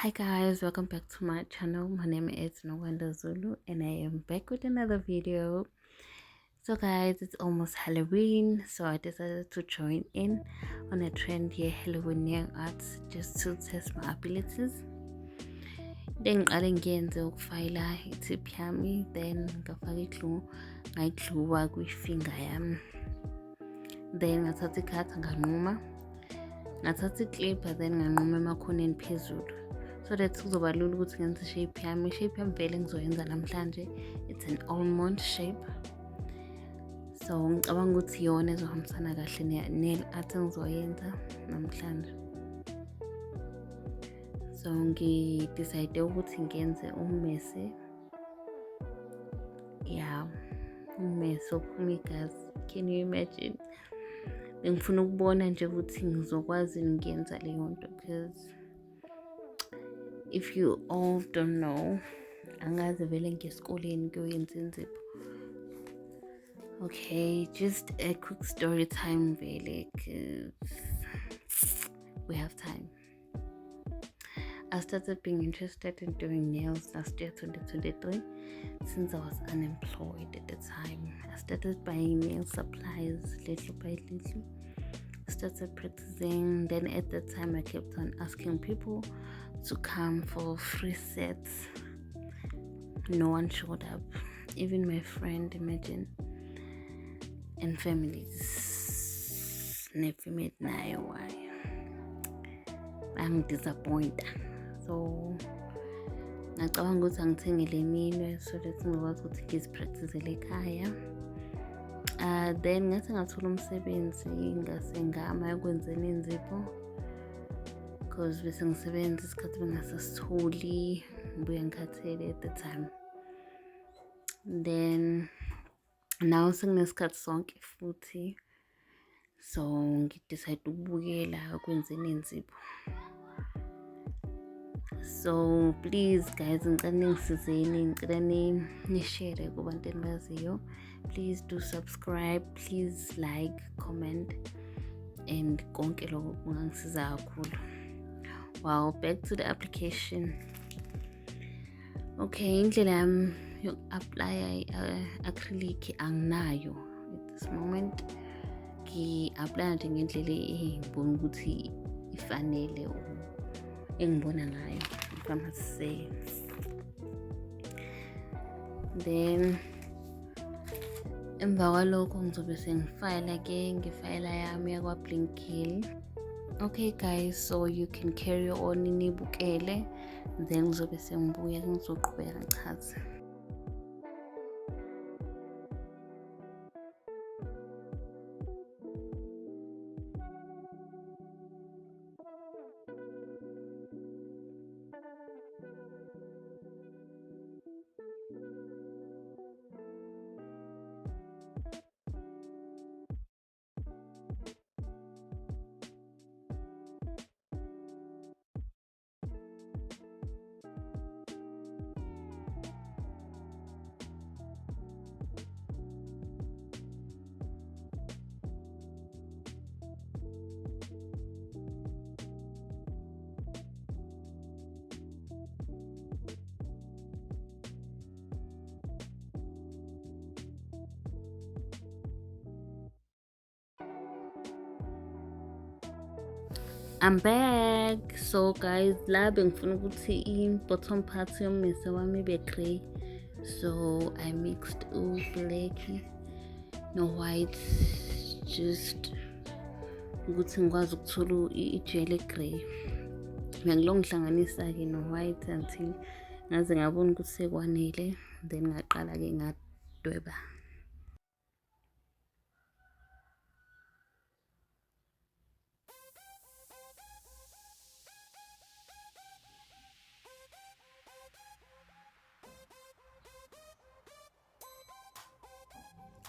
Hi guys, welcome back to my channel. My name is Nwanda Zulu and I am back with another video. So guys, it's almost Halloween, so I decided to join in on a trend here, Halloween nail arts, just to test my abilities. Then ngiqale ngiyenze ukufayila i-tip yami, then ngafaka i-glue, ngayigluwa kwi-finger yami. Then ngathatha ikhatha nganquma, ngathatha i-clipper then nganquma emakhoneni phezulu. So that kuzoba lula ukuthi ngenze shape yami. Shape yami vele ngizoyenza namhlanje. It's an almond shape. So ngicabanga ukuthi iyona ezohambisana kahle ne-nail art engizoyenza namhlanje. So ngidecide ukuthi ngenze ummese. Yeah, ummese ophuma igazi. Can you imagine? Bengifuna ukubona nje ukuthi ngizokwazi ngiyenza leyo nto because if you all don't know, angazi vele ngesikoleni kuyoyenza inzipho. Okay, just a quick story time vele, cause we have time. I started being interested in doing nails last year, 2023, since I was unemployed at the time. I started buying nail supplies little by little. Started practicing. Then at that time I kept on asking people to come for free sets. No one showed up, even my friend, imagine, and families never made nayo. Why? I'm disappointed. So ngicabanga ukuthi angithengele minwe so that ngikwazi ukuthi ngizipracticele ekhaya. Then ngathi ngathola umsebenzi ngase ngama ekwenzeni inzipho because bese ngisebenza isikhathi bengasasitholi, ngibuye ngikhathele at the time. Then now senginesikhathi sonke futhi, so ngidecide ukubukela ekwenzeni inzipho. So please guys, ngicela ningisizeni, ngicela ni-share kubantu engibaziyo. Please do subscribe, please like, comment, and konke lokho kungangisiza kakhulu. Wow, back to the application. Okay, indlela yami yoku-apply acrylic anginayo at this moment. Ngi-apply nje ngendlela engibona ukuthi ifanele engibona ngayo, if I must say. Then emva kwalokho ngizobe sengifayila ngifayila yami yakwa Blinkhill. Okay guys, so you can carry on nibukele, then ngizobe sengibuya ngizoqhubeka ngichaze. I'm back. So guys, la bengifuna ukuthi i-bottom part yommese wami ibe grey, so I mixed black no white just ukuthi ngikwazi ukuthola ijele grey. Ngilongihlanganisa ke no white until ngaze ngabona ukuthi sekwanele, then ngaqala ke ngadweba.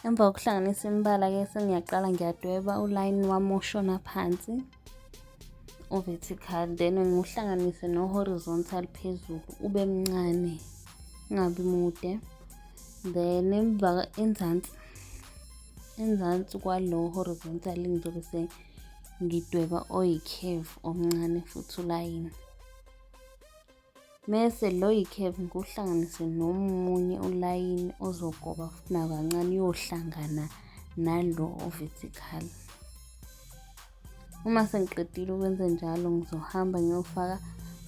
Emva kokuhlanganisa imibala ke sengiyaqala ngiyadweba uline wami oshona phansi vertical, then ngiwuhlanganise no horizontal phezulu ube mncane ungabi mude. Then emva enzansi kwalo horizontal ngizobe ngidweba oyi curve omncane futhi uline. mese lo yi-curve nguhlanganise nomunye ulayini ozogoba futhi nakancane uyohlangana nalo vertical. Uma sengiqedile ukwenza njalo ngizohamba ngiyofaka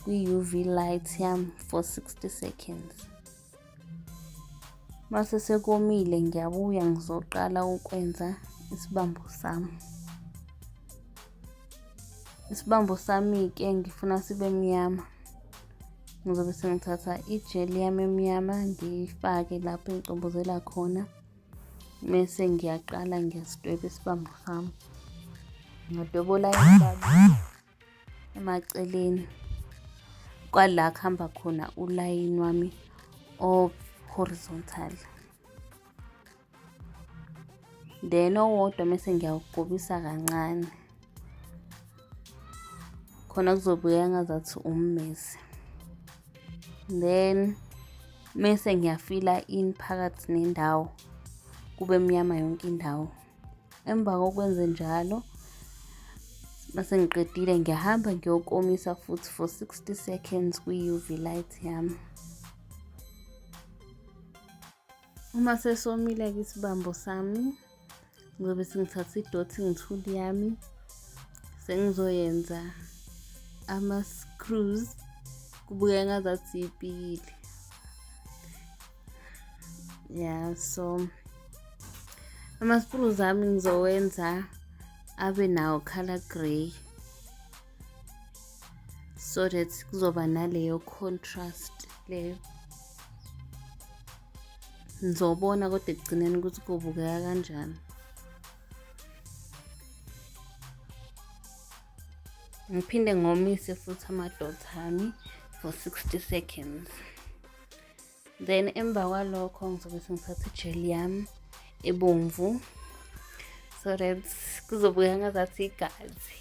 kwi-UV light yami for 60 seconds. Mase sekomile ngiyabuya ngizoqala ukwenza isibambo sami. Isibambo sami ke ngifuna sibe mnyama. Ngizobe sengithatha ijeli yami emnyama ngiyifake lapho engicobozela khona, bese ngiyaqala ngiyasidweba isibambo sami. Ngidobola imibala emaceleni kwala kuhamba khona ulayini wami o-horizontal. Then owodwa mese ngiyawugobisa kancane khona kuzobukeka ngazathi ummese. Then mese ngiyafila in phakathi nendawo kube mnyama yonke indawo. Emva kokwenza njalo mase ngiqedile ngiyahamba ngiyokomisa futhi for 60 seconds kwi-UV light yami. Uma sesomile isibambo sami ngizobe sengithatha i-dotting tool yami sengizoyenza ama-screws kubukeka ngazathi ipikili. Yeah, so ama-screws ami ngizowenza abe nawo color grey so that kuzoba naleyo contrast leyo. Ngizobona kodwa ekugcineni ukuthi kubukeka kanjani. Ngiphinde ngomise futhi ama-dots ami for 60 seconds. Then emva kwalokho ngizobe sengithatha ijeli yami ebomvu so that kuzobukeka ngazathi igazi.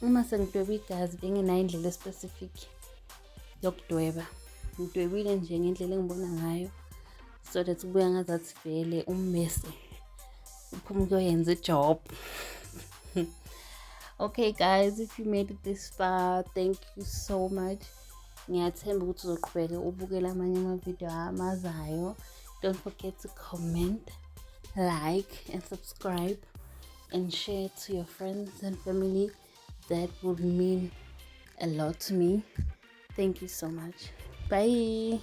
Uma sengidweba igazi bengenayo indlela specific yokudweba, ngidwebile nje ngendlela engibona ngayo so that kubukeka ngazathi vele ummese uphuma ukuyoyenza ijob. Okay guys, if you made it this far, thank you so much. Ngiyathemba ukuthi uzoqhubeka ubukela amanye amavideo amazayo. Don't forget to comment, like and subscribe and share to your friends and family. That would mean a lot to me. Thank you so much. Bye.